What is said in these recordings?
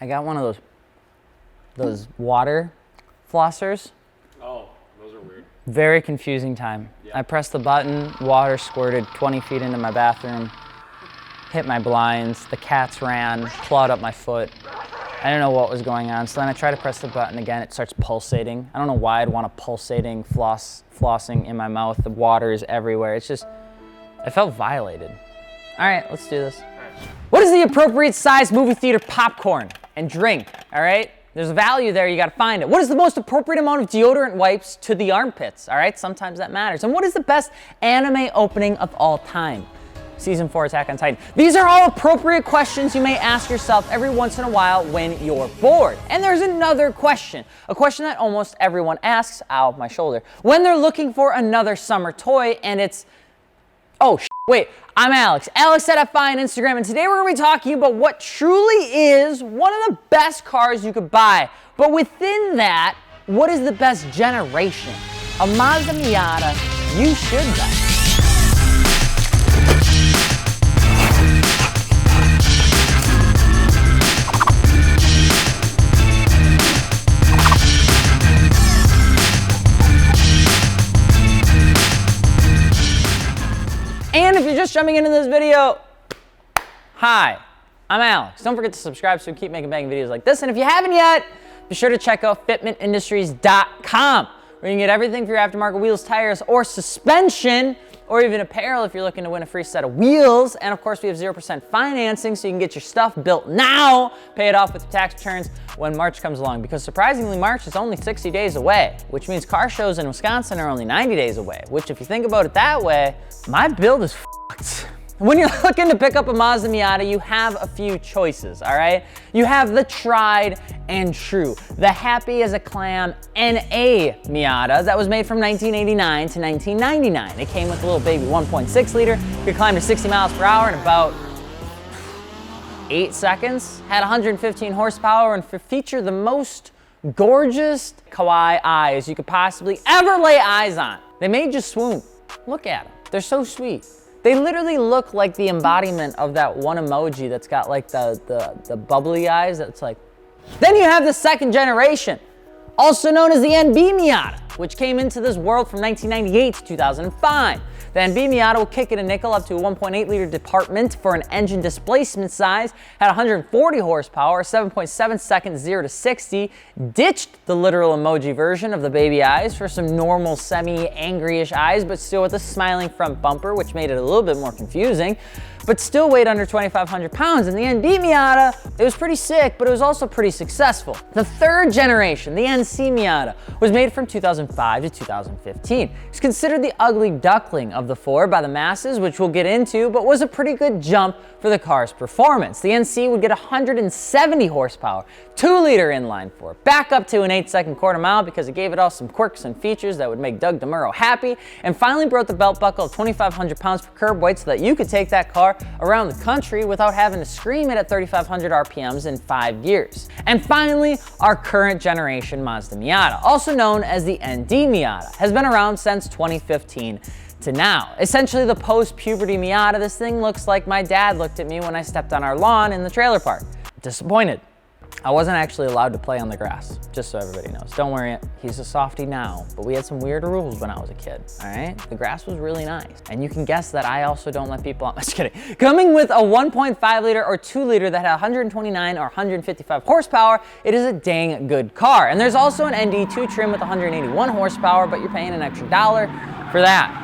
I got one of those water flossers. Oh, those are weird. Very confusing time. Yeah. I pressed the button, water squirted 20 feet into my bathroom, hit my blinds, the cats ran, clawed up my foot. I didn't know what was going on, so then I try to press the button again, it starts pulsating. I don't know why I'd want a pulsating flossing in my mouth. The water is everywhere. It's just, I felt violated. All right, let's do this. What is the appropriate size movie theater popcorn and drink, all right? There's a value there, you gotta find it. What is the most appropriate amount of deodorant wipes to the armpits, all right? Sometimes that matters. And what is the best anime opening of all time? Season 4 Attack on Titan. These are all appropriate questions you may ask yourself every once in a while when you're bored. And there's another question, a question that almost everyone asks, ow, my shoulder, when they're looking for another summer toy, and it's, oh, wait, I'm Alex. Alex said FI on Instagram, and today we're gonna be talking about what truly is one of the best cars you could buy. But within that, what is the best generation? A Mazda Miata you should buy. And if you're just jumping into this video, hi, I'm Alex. Don't forget to subscribe so we keep making banging videos like this. And if you haven't yet, be sure to check out fitmentindustries.com, where you can get everything for your aftermarket wheels, tires, or suspension, or even apparel if you're looking to win a free set of wheels. And of course, we have 0% financing, so you can get your stuff built now, pay it off with your tax returns when March comes along. Because surprisingly, March is only 60 days away, which means car shows in Wisconsin are only 90 days away, which if you think about it that way, my build is fucked. When you're looking to pick up a Mazda Miata, you have a few choices, all right? You have the tried and true, the happy as a clam NA Miata that was made from 1989 to 1999. It came with a little baby 1.6 liter, could climb to 60 miles per hour in about 8 seconds, had 115 horsepower, and featured the most gorgeous kawaii eyes you could possibly ever lay eyes on. They made you swoon. Look at them, they're so sweet. They literally look like the embodiment of that one emoji that's got like the bubbly eyes that's like. Then you have the second generation, also known as the NB Miata, which came into this world from 1998 to 2005. The NB Miata will kick it a nickel up to a 1.8 liter department for an engine displacement size, had 140 horsepower, 7.7 seconds 0 to 60, ditched the literal emoji version of the baby eyes for some normal semi-angry-ish eyes, but still with a smiling front bumper, which made it a little bit more confusing, but still weighed under 2,500 pounds. And the NB Miata, it was pretty sick, but it was also pretty successful. The third generation, the NC Miata, was made from 2005 to 2015. It's considered the ugly duckling of the four by the masses, which we'll get into, but was a pretty good jump for the car's performance. The NC would get 170 horsepower, 2-liter inline four, back up to an 8-second quarter mile because it gave it all some quirks and features that would make Doug DeMuro happy, and finally broke the belt buckle of 2,500 pounds per curb weight so that you could take that car around the country without having to scream it at 3,500 RPMs in 5 years. And finally, our current generation Mazda Miata, also known as the ND Miata, has been around since 2015 to now. Essentially the post-puberty Miata, this thing looks like my dad looked at me when I stepped on our lawn in the trailer park. Disappointed. I wasn't actually allowed to play on the grass, just so everybody knows. Don't worry, he's a softie now, but we had some weird rules when I was a kid, all right? The grass was really nice. And you can guess that I also don't let people out. Just kidding. Coming with a 1.5 liter or 2 liter that had 129 or 155 horsepower, it is a dang good car. And there's also an ND2 trim with 181 horsepower, but you're paying an extra $1 for that.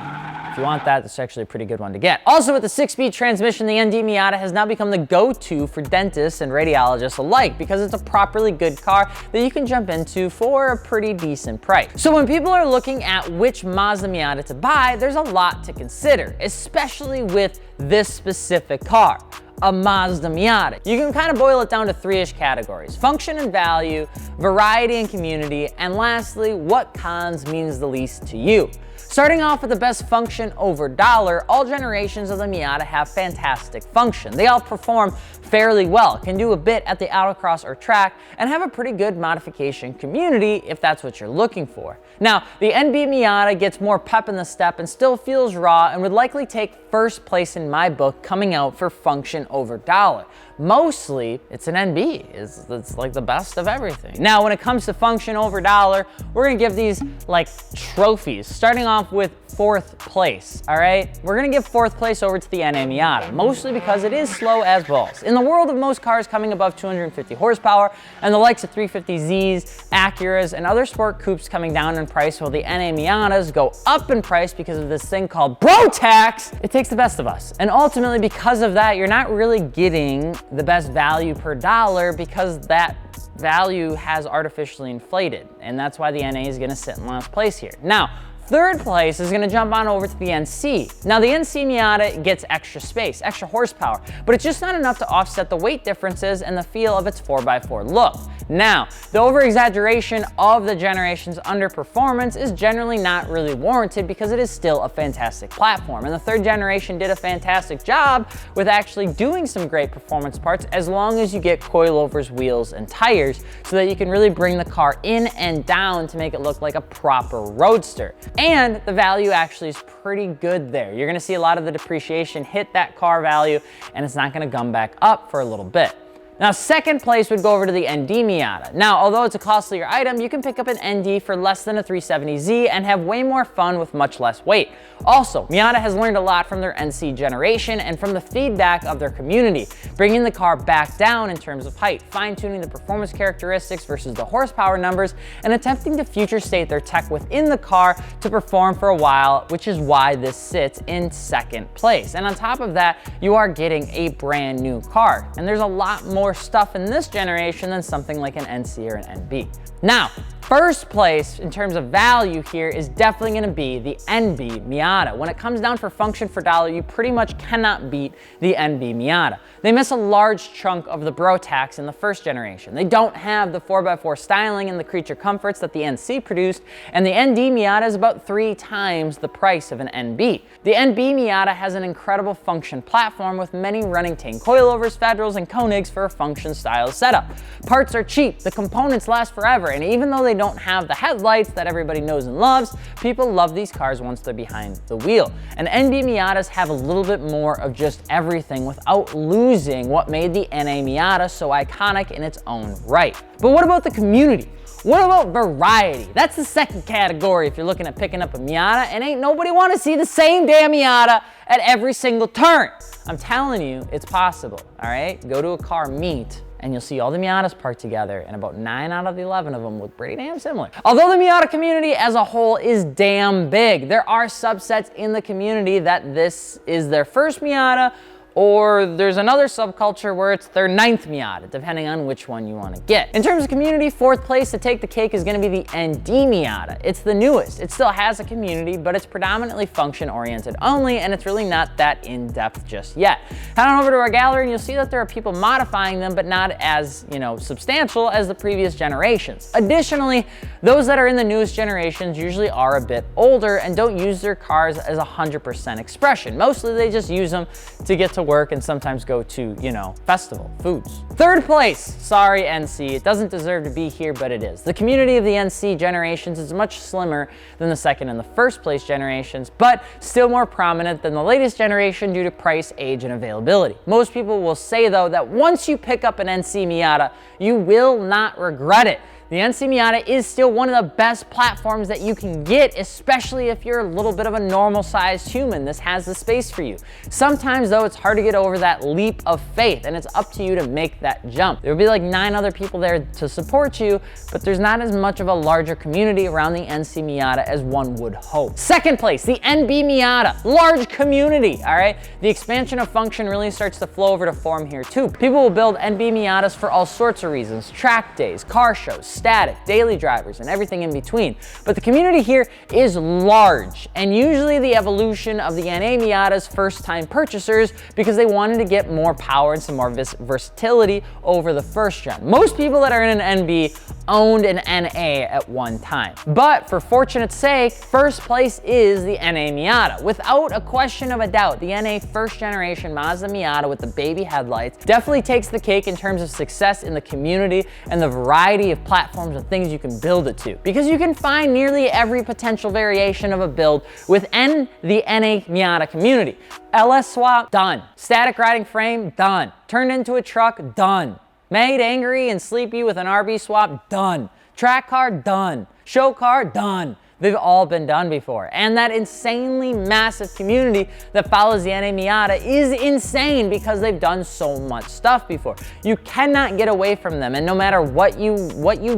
If you want that, that's actually a pretty good one to get. Also with the 6-speed transmission, the ND Miata has now become the go-to for dentists and radiologists alike because it's a properly good car that you can jump into for a pretty decent price. So when people are looking at which Mazda Miata to buy, there's a lot to consider, especially with this specific car, a Mazda Miata. You can kind of boil it down to 3-ish categories: function and value, variety and community, and lastly, what cons means the least to you. Starting off with the best function over dollar, all generations of the Miata have fantastic function. They all perform fairly well, can do a bit at the autocross or track, and have a pretty good modification community if that's what you're looking for. Now, the NB Miata gets more pep in the step and still feels raw and would likely take first place in my book coming out for function over dollar. mostly it's an NB. It's like the best of everything. Now, when it comes to function over dollar, we're gonna give these like trophies, starting off with 4th place, all right? We're gonna give 4th place over to the NA Miata, mostly because it is slow as balls. In the world of most cars coming above 250 horsepower and the likes of 350Zs, Acuras, and other sport coupes coming down in price, while the NA Miatas go up in price because of this thing called bro tax, it takes the best of us. And ultimately, because of that, you're not really getting the best value per dollar because that value has artificially inflated. And that's why the NA is gonna sit in last place here. Now, 3rd place is gonna jump on over to the NC. Now, the NC Miata gets extra space, extra horsepower, but it's just not enough to offset the weight differences and the feel of its 4x4 look. Now, the over-exaggeration of the generation's underperformance is generally not really warranted because it is still a fantastic platform. And the 3rd generation did a fantastic job with actually doing some great performance parts as long as you get coilovers, wheels, and tires so that you can really bring the car in and down to make it look like a proper roadster. And the value actually is pretty good there. You're gonna see a lot of the depreciation hit that car value, and it's not gonna come back up for a little bit. Now, 2nd place would go over to the ND Miata. Now, although it's a costlier item, you can pick up an ND for less than a 370Z and have way more fun with much less weight. Also, Miata has learned a lot from their NC generation and from the feedback of their community, bringing the car back down in terms of height, fine-tuning the performance characteristics versus the horsepower numbers, and attempting to future state their tech within the car to perform for a while, which is why this sits in 2nd place. And on top of that, you are getting a brand new car. And there's a lot more stuff in this generation than something like an NC or an NB. Now, 1st place in terms of value here is definitely gonna be the NB Miata. When it comes down for function for dollar, you pretty much cannot beat the NB Miata. They miss a large chunk of the bro tax in the 1st generation. They don't have the 4x4 styling and the creature comforts that the NC produced, and the ND Miata is about 3 times the price of an NB. The NB Miata has an incredible function platform with many running tang coilovers, federals, and Koenigs for a function style setup. Parts are cheap, the components last forever, and even though they don't have the headlights that everybody knows and loves, people love these cars once they're behind the wheel. And NB Miatas have a little bit more of just everything without losing what made the NA Miata so iconic in its own right. But what about the community? What about variety? That's the 2nd category if you're looking at picking up a Miata, and ain't nobody want to see the same damn Miata at every single turn. I'm telling you, it's possible, all right? Go to a car meet and you'll see all the Miatas parked together, and about 9 out of the 11 of them look pretty damn similar. Although the Miata community as a whole is damn big, there are subsets in the community that this is their 1st Miata, or there's another subculture where it's their 9th Miata, depending on which one you want to get. In terms of community, 4th place to take the cake is going to be the ND Miata. It's the newest. It still has a community, but it's predominantly function-oriented only, and it's really not that in-depth just yet. Head on over to our gallery and you'll see that there are people modifying them, but not as, substantial as the previous generations. Additionally, those that are in the newest generations usually are a bit older and don't use their cars as 100% expression. Mostly they just use them to get to work and sometimes go to, festival foods. 3rd place, sorry NC, it doesn't deserve to be here, but it is. The community of the NC generations is much slimmer than the 2nd and the 1st place generations, but still more prominent than the latest generation due to price, age, and availability. Most people will say though that once you pick up an NC Miata, you will not regret it. The NC Miata is still one of the best platforms that you can get, especially if you're a little bit of a normal-sized human. This has the space for you. Sometimes, though, it's hard to get over that leap of faith, and it's up to you to make that jump. There will be like 9 other people there to support you, but there's not as much of a larger community around the NC Miata as one would hope. 2nd place, the NB Miata. Large community, all right? The expansion of function really starts to flow over to form here, too. People will build NB Miatas for all sorts of reasons. Track days, car shows, static, daily drivers, and everything in between. But the community here is large, and usually the evolution of the NA Miata's first-time purchasers because they wanted to get more power and some more versatility over the 1st gen. Most people that are in an NB owned an NA at one time. But for fortunate's sake, first place is the NA Miata. Without a question of a doubt, the NA first generation Mazda Miata with the baby headlights definitely takes the cake in terms of success in the community and the variety of platforms and things you can build it to. Because you can find nearly every potential variation of a build within the NA Miata community. LS swap, done. Static riding frame, done. Turned into a truck, done. Made angry and sleepy with an RB swap, done. Track car, done. Show car, done. They've all been done before. And that insanely massive community that follows the NA Miata is insane because they've done so much stuff before. You cannot get away from them. And no matter what you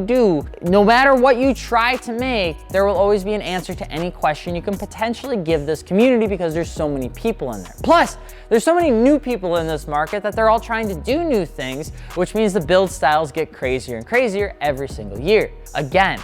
do, no matter what you try to make, there will always be an answer to any question you can potentially give this community because there's so many people in there. Plus, there's so many new people in this market that they're all trying to do new things, which means the build styles get crazier and crazier every single year. Again,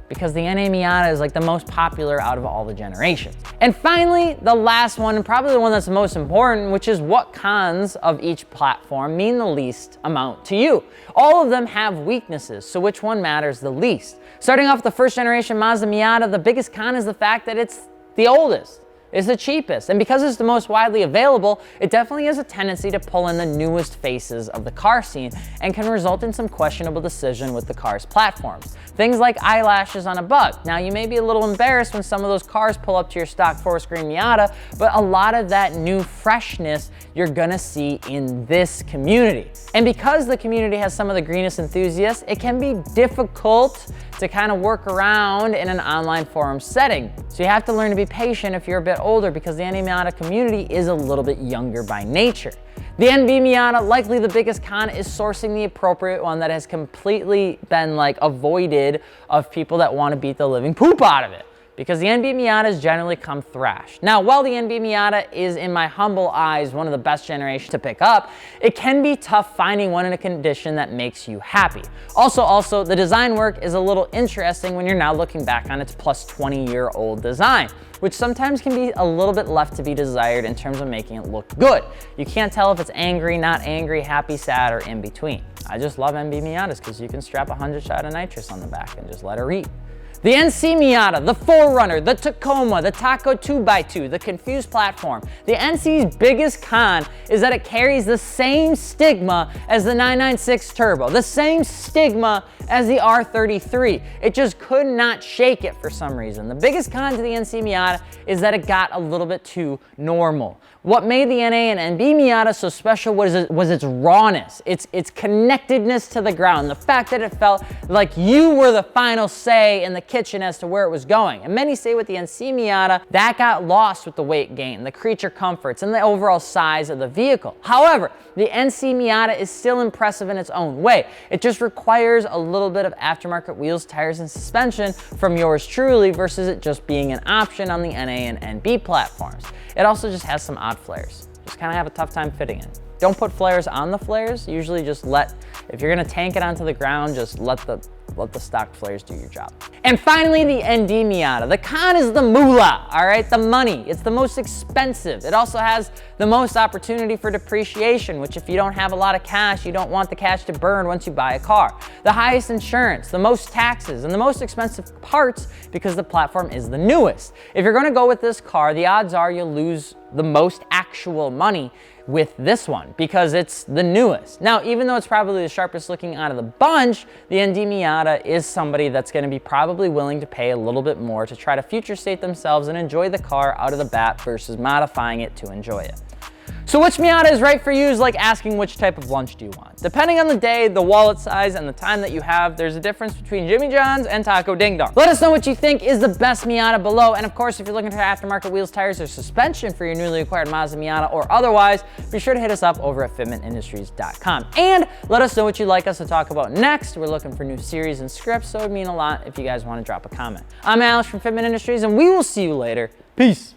because the NA Miata is like the most popular out of all the generations. And finally, the last one, and probably the one that's the most important, which is what cons of each platform mean the least amount to you. All of them have weaknesses, so which one matters the least? Starting off with the first generation Mazda Miata, the biggest con is the fact that it's the oldest. It's the cheapest, and because it's the most widely available, it definitely has a tendency to pull in the newest faces of the car scene and can result in some questionable decision with the car's platforms. Things like eyelashes on a bug. Now, you may be a little embarrassed when some of those cars pull up to your stock forest green Miata, but a lot of that new freshness you're gonna see in this community. And because the community has some of the greenest enthusiasts, it can be difficult to kind of work around in an online forum setting. So you have to learn to be patient if you're a bit older because the NA Miata community is a little bit younger by nature. The NB Miata, likely the biggest con is sourcing the appropriate one that has completely been like avoided of people that want to beat the living poop out of it. Because the NB Miatas generally come thrashed. Now, while the NB Miata is, in my humble eyes, one of the best generations to pick up, it can be tough finding one in a condition that makes you happy. Also, the design work is a little interesting when you're now looking back on its plus 20-year-old design, which sometimes can be a little bit left to be desired in terms of making it look good. You can't tell if it's angry, not angry, happy, sad, or in between. I just love NB Miatas because you can strap a 100-shot of nitrous on the back and just let her eat. The NC Miata, the 4Runner, the Tacoma, the Taco 2x2, the Confused platform. The NC's biggest con is that it carries the same stigma as the 996 Turbo, the same stigma as the R33. It just could not shake it for some reason. The biggest con to the NC Miata is that it got a little bit too normal. What made the NA and NB Miata so special was its rawness, its connectedness to the ground, the fact that it felt like you were the final say in the kitchen as to where it was going. And many say with the NC Miata, that got lost with the weight gain, the creature comforts, and the overall size of the vehicle. However, the NC Miata is still impressive in its own way. It just requires a little bit of aftermarket wheels, tires, and suspension from yours truly versus it just being an option on the NA and NB platforms. It also just has some odd flares. Just kind of have a tough time fitting in. Don't put flares on the flares. Usually just if you're gonna tank it onto the ground, just let the stock flares do your job. And finally, the ND Miata. The con is the moolah, all right? The money. It's the most expensive. It also has the most opportunity for depreciation, which if you don't have a lot of cash, you don't want the cash to burn once you buy a car. The highest insurance, the most taxes, and the most expensive parts because the platform is the newest. If you're gonna go with this car, the odds are you'll lose the most actual money with this one because it's the newest. Now, even though it's probably the sharpest looking out of the bunch, the ND Miata is somebody that's going to be probably willing to pay a little bit more to try to future state themselves and enjoy the car out of the bat versus modifying it to enjoy it. So which Miata is right for you is like asking which type of lunch do you want. Depending on the day, the wallet size, and the time that you have, there's a difference between Jimmy John's and Taco Ding Dong. Let us know what you think is the best Miata below. And of course, if you're looking for aftermarket wheels, tires, or suspension for your newly acquired Mazda Miata or otherwise, be sure to hit us up over at fitmentindustries.com. And let us know what you'd like us to talk about next. We're looking for new series and scripts, so it would mean a lot if you guys want to drop a comment. I'm Alex from Fitment Industries, and we will see you later. Peace.